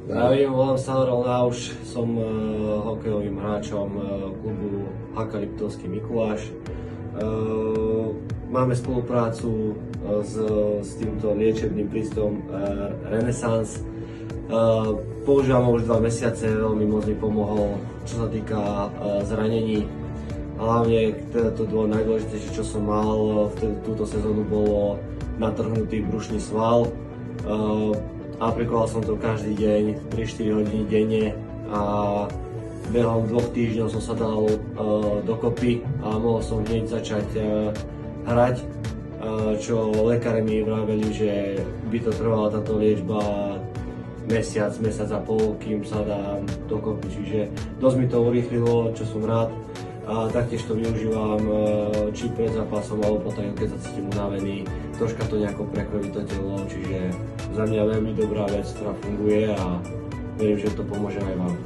Zdravím, volám sa Horal Náuš, som hokejovým hráčom klubu HK Liptovský Mikuláš. Máme spoluprácu s týmto liečebným prístrojom Renesans. Používam ho už 2 mesiace, veľmi moc mi pomohol, čo sa týka zranení. Hlavne to najdôležitejšie, čo som mal túto sezónu, bolo natrhnutý brušný sval. Aplikoval som to každý deň, 3-4 hodiny denne a behom 2 týždňov som sa dal dokopy a mohol som hneď začať hrať, čo lekári mi vraveli, že by to trvala táto liečba mesiac a pol, kým sa dám dokopy, čiže dosť mi to urýchlilo, čo som rád. A taktiež to využívam či pred zápasom, alebo potom, keď sa cítim unavený, troška to nejako prekrojí to telo, čiže za mňa veľmi dobrá vec, ktorá funguje a verím, že to pomôže aj vám.